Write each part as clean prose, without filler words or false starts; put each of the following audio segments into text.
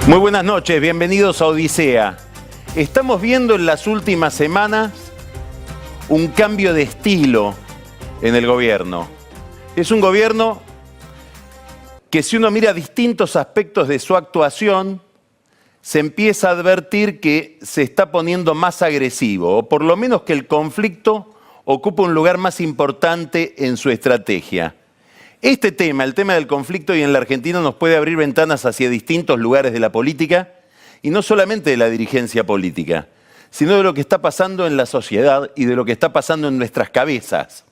Muy buenas noches, bienvenidos a Odisea. Estamos viendo en las últimas semanas un cambio de estilo en el gobierno. Es un gobierno que, si uno mira distintos aspectos de su actuación, se empieza a advertir que se está poniendo más agresivo, o por lo menos que el conflicto ocupa un lugar más importante en su estrategia. Este tema, el tema del conflicto y en la Argentina, nos puede abrir ventanas hacia distintos lugares de la política, y no solamente de la dirigencia política, sino de lo que está pasando en la sociedad y de lo que está pasando en nuestras cabezas.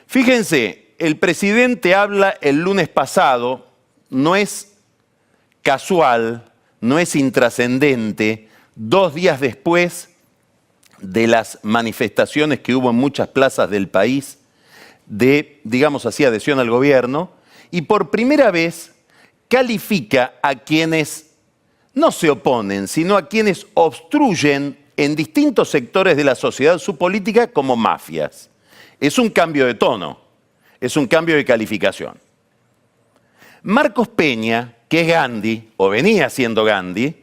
Fíjense, el presidente habla el lunes pasado, no es casual, no es intrascendente, 2 días después de las manifestaciones que hubo en muchas plazas del país, de, digamos así, adhesión al gobierno, y por primera vez califica a quienes no se oponen, sino a quienes obstruyen en distintos sectores de la sociedad su política como mafias. Es un cambio de tono, es un cambio de calificación. Marcos Peña, que es Gandhi, o venía siendo Gandhi,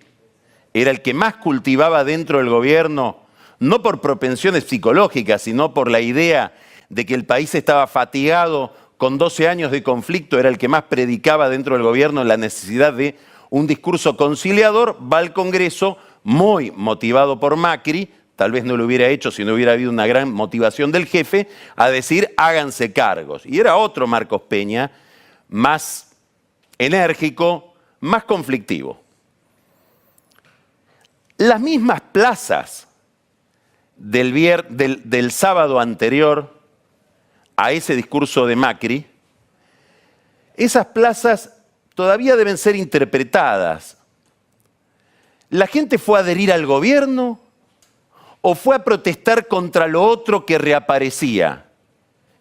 era el que más cultivaba dentro del gobierno, no por propensiones psicológicas, sino por la idea de que el país estaba fatigado con 12 años de conflicto, era el que más predicaba dentro del gobierno la necesidad de un discurso conciliador, va al Congreso muy motivado por Macri, tal vez no lo hubiera hecho si no hubiera habido una gran motivación del jefe, a decir háganse cargos. Y era otro Marcos Peña, más enérgico, más conflictivo. Las mismas plazas del sábado anterior a ese discurso de Macri, esas plazas todavía deben ser interpretadas. ¿La gente fue a adherir al gobierno o fue a protestar contra lo otro que reaparecía?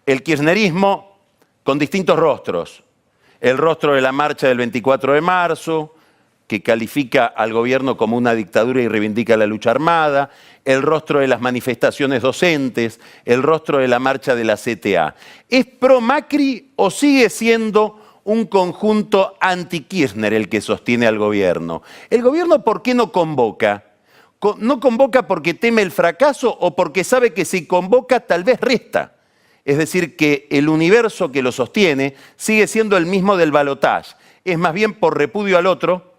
El kirchnerismo con distintos rostros. El rostro de la marcha del 24 de marzo, que califica al gobierno como una dictadura y reivindica la lucha armada, el rostro de las manifestaciones docentes, el rostro de la marcha de la CTA. ¿Es pro Macri o sigue siendo un conjunto anti-Kirchner el que sostiene al gobierno? ¿El gobierno por qué no convoca? ¿No convoca porque teme el fracaso o porque sabe que si convoca tal vez resta? Es decir, que el universo que lo sostiene sigue siendo el mismo del balotaje. Es más bien por repudio al otro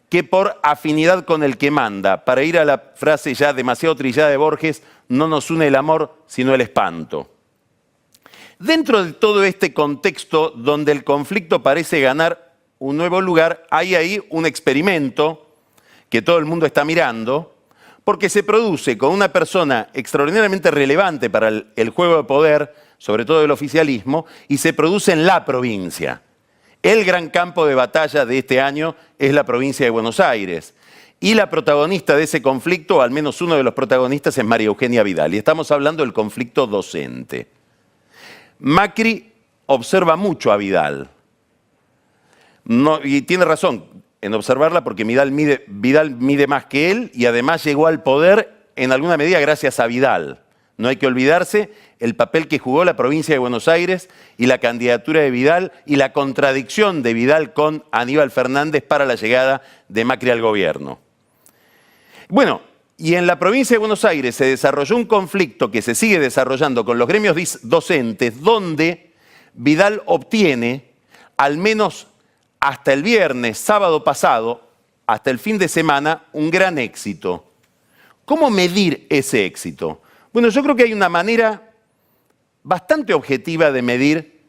que por afinidad con el que manda. Para ir a la frase ya demasiado trillada de Borges, no nos une el amor, sino el espanto. Dentro de todo este contexto donde el conflicto parece ganar un nuevo lugar, hay ahí un experimento que todo el mundo está mirando, porque se produce con una persona extraordinariamente relevante para el juego de poder, sobre todo del oficialismo, y se produce en la provincia. El gran campo de batalla de este año es la provincia de Buenos Aires. Y la protagonista de ese conflicto, o al menos uno de los protagonistas, es María Eugenia Vidal. Y estamos hablando del conflicto docente. Macri observa mucho a Vidal. Y tiene razón en observarla porque Vidal mide más que él y además llegó al poder en alguna medida gracias a Vidal. No hay que olvidarse el papel que jugó la provincia de Buenos Aires y la candidatura de Vidal y la contradicción de Vidal con Aníbal Fernández para la llegada de Macri al gobierno. Bueno, y en la provincia de Buenos Aires se desarrolló un conflicto que se sigue desarrollando con los gremios docentes, donde Vidal obtiene, al menos hasta el viernes, sábado pasado, hasta el fin de semana, un gran éxito. ¿Cómo medir ese éxito? Bueno, yo creo que hay una manera bastante objetiva de medir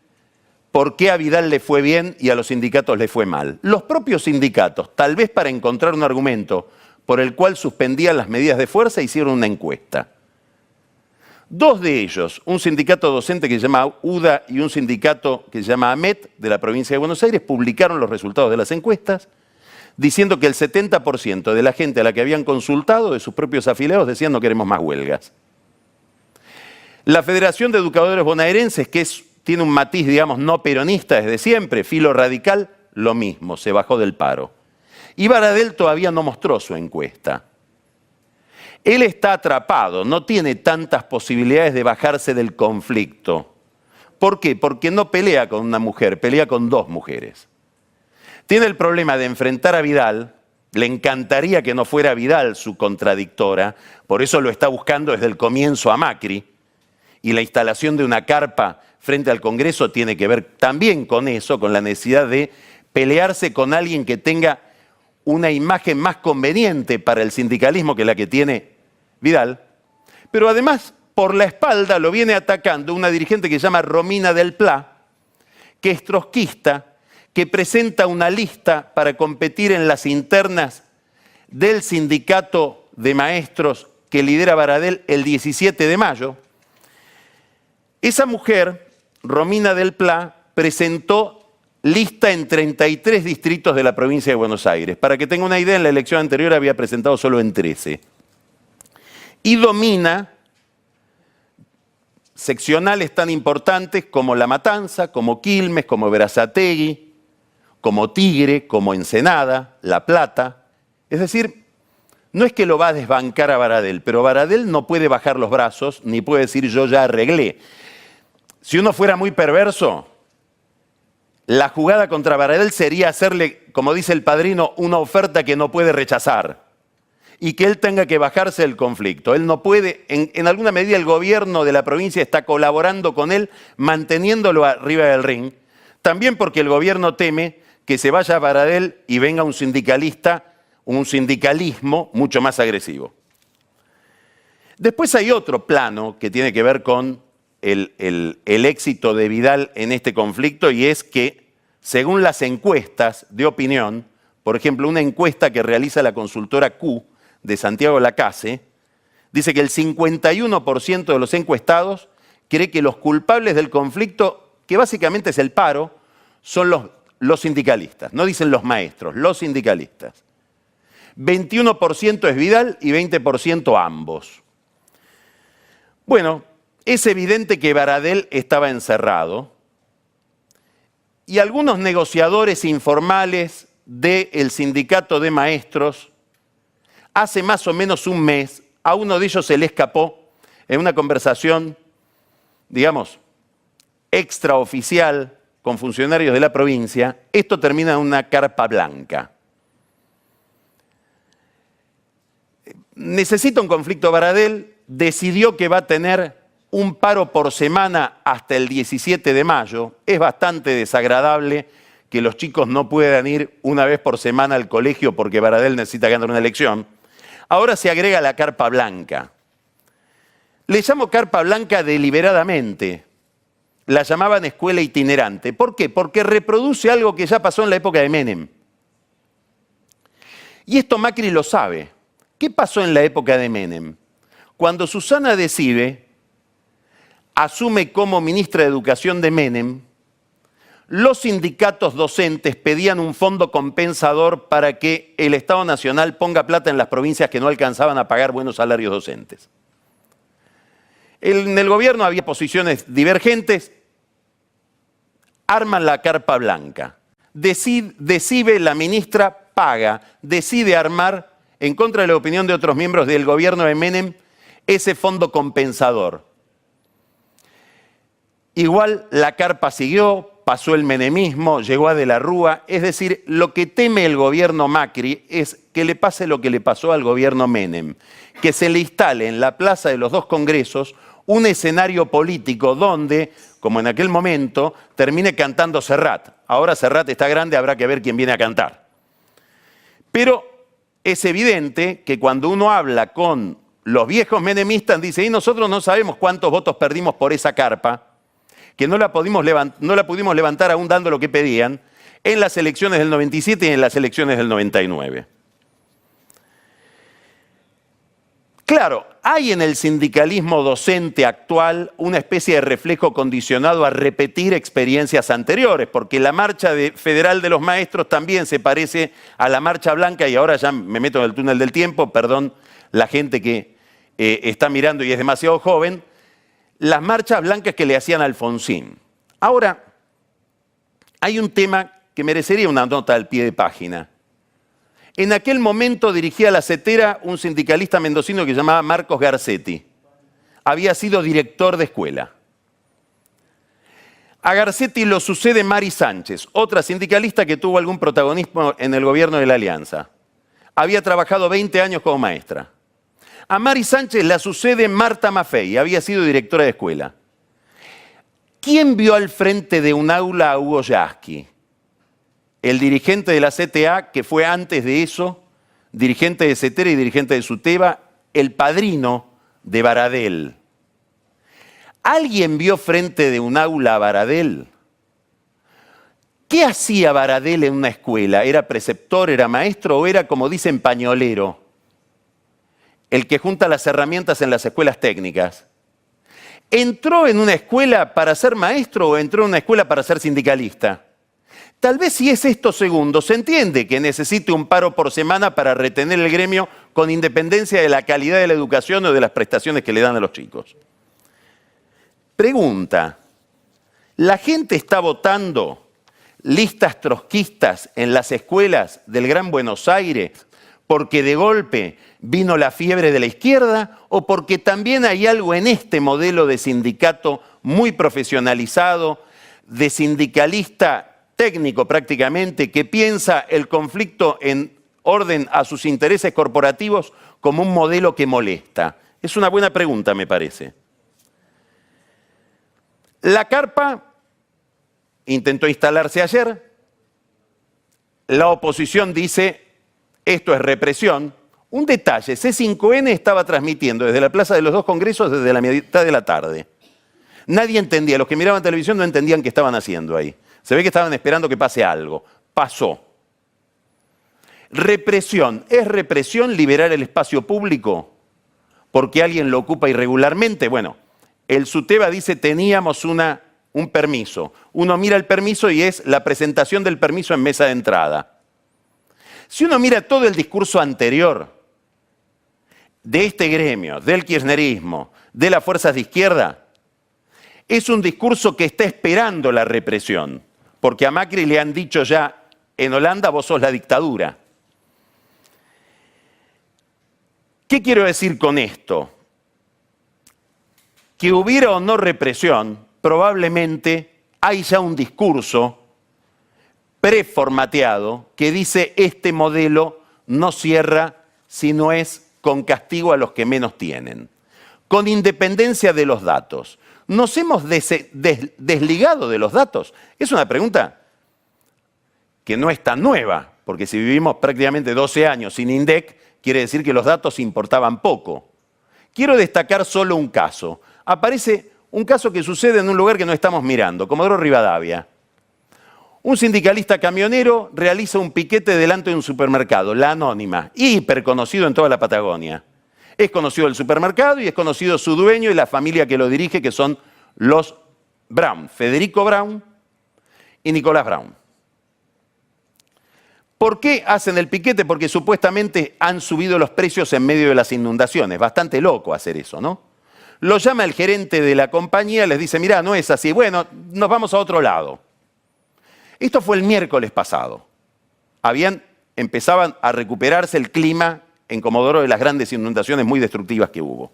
por qué a Vidal le fue bien y a los sindicatos le fue mal. Los propios sindicatos, tal vez para encontrar un argumento por el cual suspendían las medidas de fuerza, hicieron una encuesta. 2 de ellos, un sindicato docente que se llama UDA y un sindicato que se llama AMET, de la provincia de Buenos Aires, publicaron los resultados de las encuestas, diciendo que el 70% de la gente a la que habían consultado, de sus propios afiliados, decían no queremos más huelgas. La Federación de Educadores Bonaerenses, que tiene un matiz, digamos, no peronista desde siempre, filo radical, lo mismo, se bajó del paro. Y Baradel todavía no mostró su encuesta. Él está atrapado, no tiene tantas posibilidades de bajarse del conflicto. ¿Por qué? Porque no pelea con una mujer, pelea con 2 mujeres. Tiene el problema de enfrentar a Vidal. Le encantaría que no fuera Vidal su contradictora, por eso lo está buscando desde el comienzo a Macri. Y la instalación de una carpa frente al Congreso tiene que ver también con eso, con la necesidad de pelearse con alguien que tenga una imagen más conveniente para el sindicalismo que la que tiene Vidal. Pero además, por la espalda lo viene atacando una dirigente que se llama Romina del Pla, que es trotskista, que presenta una lista para competir en las internas del sindicato de maestros que lidera Baradel el 17 de mayo. Esa mujer, Romina del Pla, presentó lista en 33 distritos de la provincia de Buenos Aires. Para que tenga una idea, en la elección anterior había presentado solo en 13. Y domina seccionales tan importantes como La Matanza, como Quilmes, como Berazategui, como Tigre, como Ensenada, La Plata. Es decir, no es que lo va a desbancar a Baradel, pero Baradel no puede bajar los brazos ni puede decir yo ya arreglé. Si uno fuera muy perverso, la jugada contra Baradel sería hacerle, como dice el Padrino, una oferta que no puede rechazar y que él tenga que bajarse del conflicto. Él no puede, en alguna medida el gobierno de la provincia está colaborando con él, manteniéndolo arriba del ring, también porque el gobierno teme que se vaya a Baradel y venga un sindicalista, un sindicalismo mucho más agresivo. Después hay otro plano que tiene que ver con el éxito de Vidal en este conflicto, y es que, según las encuestas de opinión, por ejemplo, una encuesta que realiza la consultora Q de Santiago Lacase, dice que el 51% de los encuestados cree que los culpables del conflicto, que básicamente es el paro, son los sindicalistas. No dicen los maestros, los sindicalistas. 21% es Vidal y 20% ambos. Bueno, es evidente que Baradel estaba encerrado y algunos negociadores informales del sindicato de maestros, hace más o menos un mes, a uno de ellos se le escapó en una conversación, digamos, extraoficial con funcionarios de la provincia, esto termina en una carpa blanca. Necesita un conflicto Baradel, decidió que va a tener un paro por semana hasta el 17 de mayo. Es bastante desagradable que los chicos no puedan ir una vez por semana al colegio porque Baradel necesita ganar una elección. Ahora se agrega la carpa blanca. Le llamo carpa blanca deliberadamente. La llamaban escuela itinerante. ¿Por qué? Porque reproduce algo que ya pasó en la época de Menem. Y esto Macri lo sabe. ¿Qué pasó en la época de Menem? Cuando Susana Decibe asume como ministra de Educación de Menem, los sindicatos docentes pedían un fondo compensador para que el Estado Nacional ponga plata en las provincias que no alcanzaban a pagar buenos salarios docentes. En el gobierno había posiciones divergentes, arman la carpa blanca. Decibe, la ministra paga, decide armar, en contra de la opinión de otros miembros del gobierno de Menem, ese fondo compensador. Igual la carpa siguió, pasó el menemismo, llegó a De la Rúa. Es decir, lo que teme el gobierno Macri es que le pase lo que le pasó al gobierno Menem, que se le instale en la plaza de los dos congresos un escenario político donde, como en aquel momento, termine cantando Serrat. Ahora Serrat está grande, habrá que ver quién viene a cantar. Pero es evidente que cuando uno habla con los viejos menemistas, dice, y nosotros no sabemos cuántos votos perdimos por esa carpa, que no la pudimos levantar aún dando lo que pedían, en las elecciones del 97 y en las elecciones del 99. Claro, hay en el sindicalismo docente actual una especie de reflejo condicionado a repetir experiencias anteriores, porque la marcha federal de los maestros también se parece a la marcha blanca, y ahora ya me meto en el túnel del tiempo, perdón la gente que está mirando y es demasiado joven, las marchas blancas que le hacían a Alfonsín. Ahora, hay un tema que merecería una nota al pie de página. En aquel momento dirigía la CETERA un sindicalista mendocino que se llamaba Marcos Garcetti. Había sido director de escuela. A Garcetti lo sucede Mari Sánchez, otra sindicalista que tuvo algún protagonismo en el gobierno de la Alianza. Había trabajado 20 años como maestra. A Mari Sánchez la sucede Marta Maffei, había sido directora de escuela. ¿Quién vio al frente de un aula a Hugo Yasky? El dirigente de la CTA, que fue antes de eso, dirigente de CETERA y dirigente de SUTEBA, el padrino de Baradel. ¿Alguien vio frente de un aula a Baradel? ¿Qué hacía Baradel en una escuela? ¿Era preceptor, era maestro o era, como dicen, pañolero? El que junta las herramientas en las escuelas técnicas. ¿Entró en una escuela para ser maestro o entró en una escuela para ser sindicalista? Tal vez si es esto segundo, se entiende que necesite un paro por semana para retener el gremio con independencia de la calidad de la educación o de las prestaciones que le dan a los chicos. Pregunta, ¿la gente está votando listas trotskistas en las escuelas del Gran Buenos Aires porque de golpe vino la fiebre de la izquierda o porque también hay algo en este modelo de sindicato muy profesionalizado, de sindicalista técnico prácticamente, que piensa el conflicto en orden a sus intereses corporativos como un modelo que molesta? Es una buena pregunta, me parece. La carpa intentó instalarse ayer. La oposición dice, esto es represión. Un detalle, C5N estaba transmitiendo desde la Plaza de los Dos Congresos desde la mitad de la tarde. Nadie entendía, los que miraban televisión no entendían qué estaban haciendo ahí. Se ve que estaban esperando que pase algo. Pasó. Represión. ¿Es represión liberar el espacio público porque alguien lo ocupa irregularmente? Bueno, el SUTEBA dice teníamos un permiso. Uno mira el permiso y es la presentación del permiso en mesa de entrada. Si uno mira todo el discurso anterior de este gremio, del kirchnerismo, de las fuerzas de izquierda, es un discurso que está esperando la represión, porque a Macri le han dicho ya, en Holanda vos sos la dictadura. ¿Qué quiero decir con esto? Que hubiera o no represión, probablemente hay ya un discurso preformateado que dice este modelo no cierra si no es con castigo a los que menos tienen, con independencia de los datos. ¿Nos hemos desligado de los datos? Es una pregunta que no es tan nueva, porque si vivimos prácticamente 12 años sin INDEC, quiere decir que los datos importaban poco. Quiero destacar solo un caso. Aparece un caso que sucede en un lugar que no estamos mirando, Comodoro Rivadavia. Un sindicalista camionero realiza un piquete delante de un supermercado, La Anónima, hiperconocido en toda la Patagonia. Es conocido el supermercado y es conocido su dueño y la familia que lo dirige, que son los Brown, Federico Brown y Nicolás Brown. ¿Por qué hacen el piquete? Porque supuestamente han subido los precios en medio de las inundaciones. Bastante loco hacer eso, ¿no? Lo llama el gerente de la compañía, les dice, mirá, no es así, bueno, nos vamos a otro lado. Esto fue el miércoles pasado. Empezaban a recuperarse el clima en Comodoro de las grandes inundaciones muy destructivas que hubo.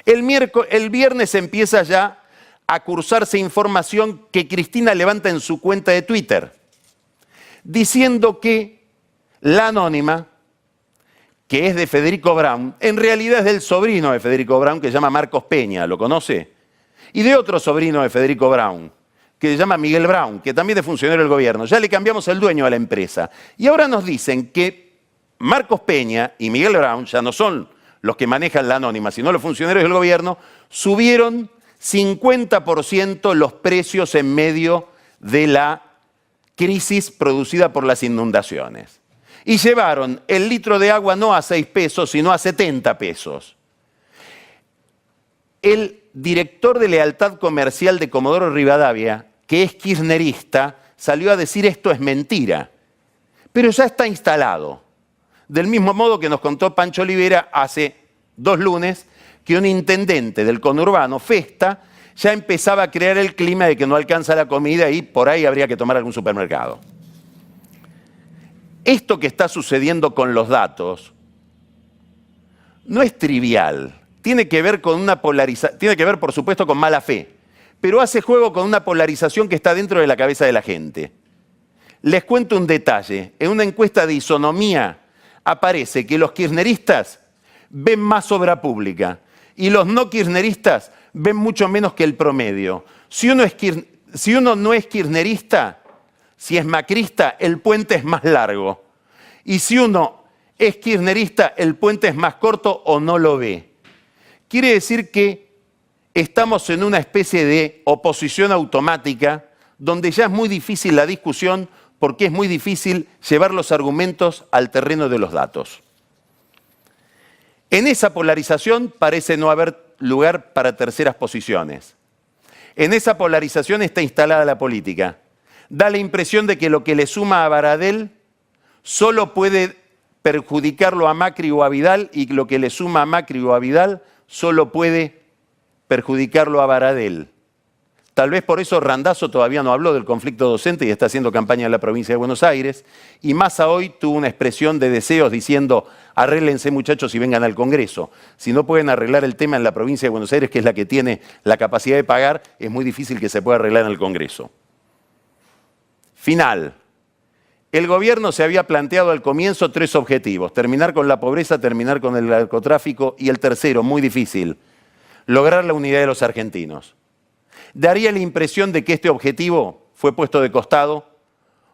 El viernes empieza ya a cursarse información que Cristina levanta en su cuenta de Twitter, diciendo que La Anónima, que es de Federico Brown, en realidad es del sobrino de Federico Brown, que se llama Marcos Peña, ¿lo conoce? Y de otro sobrino de Federico Brown, que se llama Miguel Brown, que también es funcionario del gobierno. Ya le cambiamos el dueño a la empresa. Y ahora nos dicen que Marcos Peña y Miguel Brown ya no son los que manejan La Anónima, sino los funcionarios del gobierno, subieron 50% los precios en medio de la crisis producida por las inundaciones. Y llevaron el litro de agua no a 6 pesos, sino a 70 pesos. El director de lealtad comercial de Comodoro Rivadavia, que es kirchnerista, salió a decir esto es mentira. Pero ya está instalado. Del mismo modo que nos contó Pancho Olivera hace 2 lunes, que un intendente del conurbano, Festa, ya empezaba a crear el clima de que no alcanza la comida y por ahí habría que tomar algún supermercado. Esto que está sucediendo con los datos no es trivial. Tiene que ver con tiene que ver, por supuesto, con mala fe, pero hace juego con una polarización que está dentro de la cabeza de la gente. Les cuento un detalle. En una encuesta de Isonomía aparece que los kirchneristas ven más obra pública y los no kirchneristas ven mucho menos que el promedio. Si uno no es kirchnerista, si es macrista, el puente es más largo. Y si uno es kirchnerista, el puente es más corto o no lo ve. Quiere decir que estamos en una especie de oposición automática donde ya es muy difícil la discusión porque es muy difícil llevar los argumentos al terreno de los datos. En esa polarización parece no haber lugar para terceras posiciones. En esa polarización está instalada la política. Da la impresión de que lo que le suma a Baradel solo puede perjudicarlo a Macri o a Vidal y lo que le suma a Macri o a Vidal solo puede perjudicarlo a Baradel. Tal vez por eso Randazzo todavía no habló del conflicto docente y está haciendo campaña en la provincia de Buenos Aires. Y Massa hoy tuvo una expresión de deseos diciendo: arréglense muchachos y vengan al Congreso. Si no pueden arreglar el tema en la provincia de Buenos Aires, que es la que tiene la capacidad de pagar, es muy difícil que se pueda arreglar en el Congreso. Final. El gobierno se había planteado al comienzo 3 objetivos: terminar con la pobreza, terminar con el narcotráfico y el tercero, muy difícil, lograr la unidad de los argentinos. Daría la impresión de que este objetivo fue puesto de costado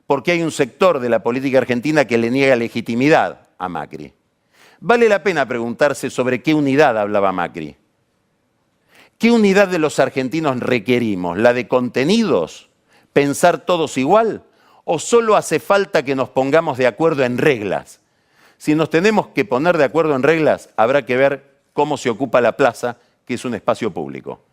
porque hay un sector de la política argentina que le niega legitimidad a Macri. Vale la pena preguntarse sobre qué unidad hablaba Macri. ¿Qué unidad de los argentinos requerimos? ¿La de contenidos? ¿Pensar todos igual? ¿O solo hace falta que nos pongamos de acuerdo en reglas? Si nos tenemos que poner de acuerdo en reglas, habrá que ver cómo se ocupa la plaza, que es un espacio público.